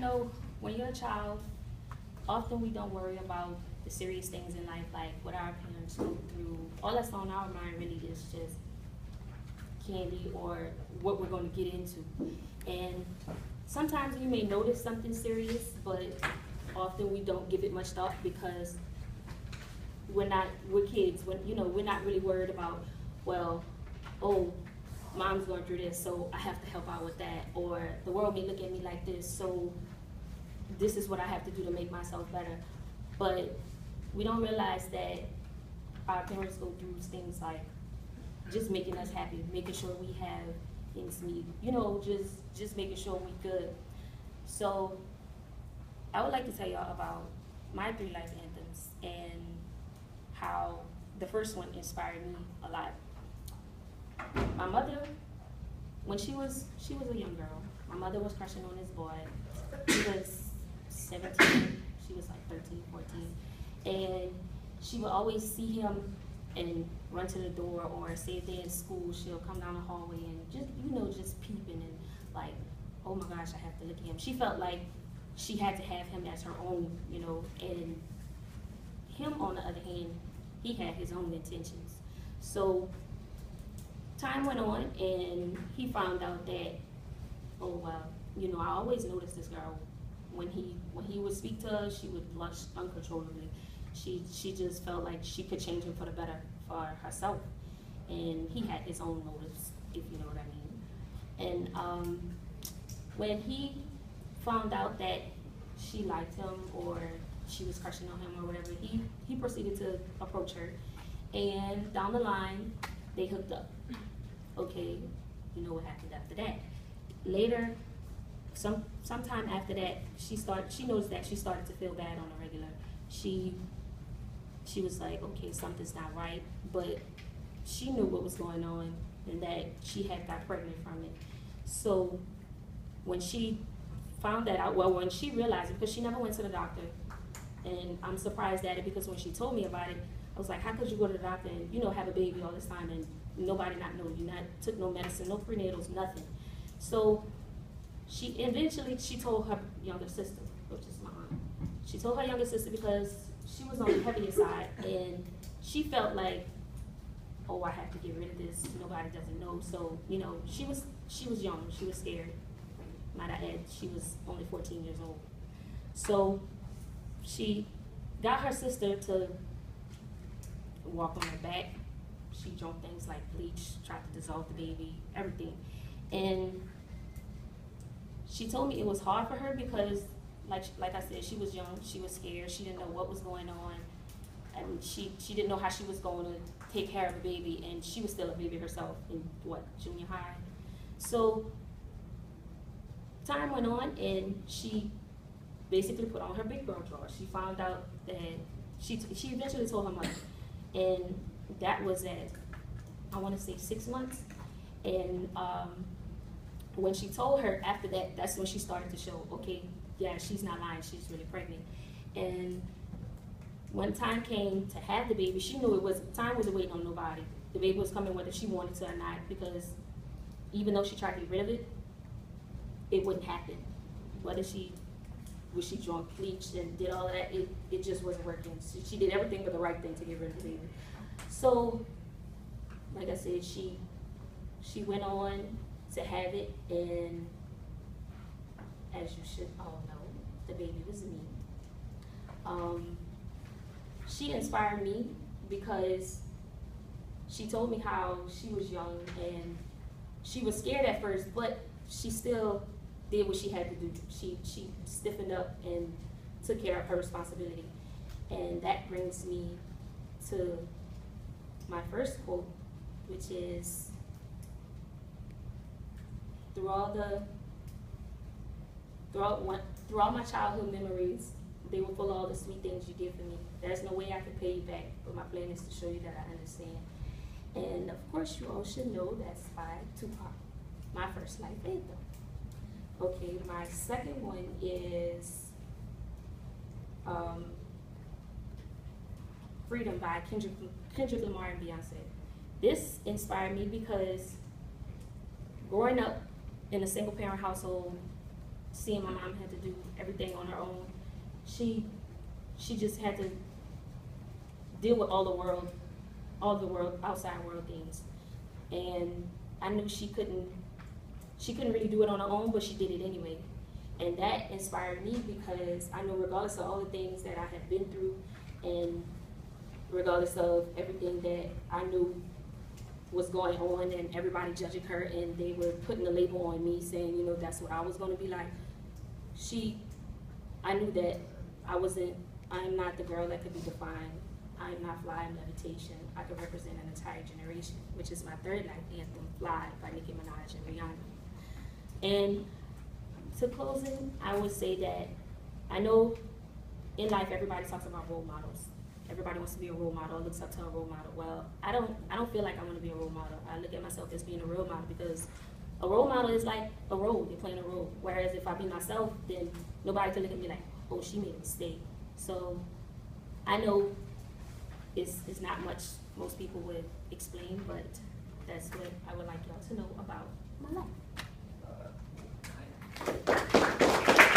know when you're a child, often we don't worry about the serious things in life, like what our parents go through. All that's on our mind really is just candy or what we're going to get into. And sometimes you may notice something serious, but often we don't give it much thought because we're kids. We're not really worried about, well, oh, mom's going through this, so I have to help out with that, or the world may look at me like this, so this is what I have to do to make myself better. But we don't realize that our parents go through things like just making us happy, making sure we have things meet, just making sure we good. So I would like to tell y'all about my 3 life anthems and how the first one inspired me a lot. My mother, when she was a young girl, my mother was crushing on this boy. He was 17, she was like 13, 14. And she would always see him and run to the door, or say if they're in school, she'll come down the hallway and just peeping and like, oh my gosh, I have to look at him. She felt like she had to have him as her own, and him, on the other hand, he had his own intentions. So time went on and he found out that, oh well, I always noticed this girl, when he would speak to her, she would blush uncontrollably. She just felt like she could change him for the better for herself. And he had his own motives, if you know what I mean. And when he found out that she liked him or she was crushing on him or whatever, he proceeded to approach her. And down the line, they hooked up. Okay, you know what happened after that. Later, sometime after that, she noticed that she started to feel bad on a regular. She was like, okay, something's not right, but she knew what was going on and that she had got pregnant from it. So when she found that out, well, when she realized it, because she never went to the doctor, and I'm surprised at it because when she told me about it, I was like, how could you go to the doctor and, have a baby all this time and nobody not know you, took no medicine, no prenatals, nothing. So she told her younger sister, which is my aunt. She told her younger sister because she was on the heavier side, and she felt like, oh, I have to get rid of this. Nobody doesn't know. So, she was young. She was scared. Might I add, she was only 14 years old. So she got her sister to walk on her back. She drank things like bleach, tried to dissolve the baby, everything. And she told me it was hard for her because, like I said, she was young, she was scared, she didn't know what was going on, and she didn't know how she was going to take care of a baby, and she was still a baby herself in, junior high. So time went on, and she basically put on her big girl drawers. She found out that she eventually told her mother, and that was at, I want to say 6 months. And when she told her after that, that's when she started to show, okay, yeah, she's not lying, she's really pregnant. And when time came to have the baby, she knew time wasn't waiting on nobody. The baby was coming whether she wanted to or not, because even though she tried to get rid of it, it wouldn't happen. Whether she drunk bleach and did all of that, it just wasn't working. She did everything but the right thing to get rid of the baby. So, like I said, she went on to have it, and as you should all know, the baby was me. She inspired me because she told me how she was young and she was scared at first, but she still did what she had to do. She stiffened up and took care of her responsibility. And that brings me to my first quote, which is, through all my childhood memories, they were full of all the sweet things you did for me. There's no way I can pay you back, but my plan is to show you that I understand. And of course, you all should know that's by Tupac, my first life anthem. Okay, my second one is Freedom by Kendrick Lamar and Beyonce. This inspired me because growing up in a single parent household, seeing my mom had to do everything on her own. She just had to deal with all the world, outside world things. And I knew she couldn't really do it on her own, but she did it anyway. And that inspired me because I know regardless of all the things that I have been through and regardless of everything that I knew was going on and everybody judging her and they were putting a label on me saying, you know, that's what I was going to be like. I knew that I'm not the girl that could be defined. I am not Fly in Levitation. I could represent an entire generation, which is my third life anthem, Fly by Nicki Minaj and Rihanna. And to closing, I would say that I know in life everybody talks about role models. Everybody wants to be a role model, looks up to a role model. Well, I don't feel like I want to be a role model. I look at myself as being a role model because a role model is like a role, you're playing a role. Whereas if I be myself, then nobody can look at me like, oh, she made a mistake. So I know it's not much most people would explain, but that's what I would like y'all to know about my life.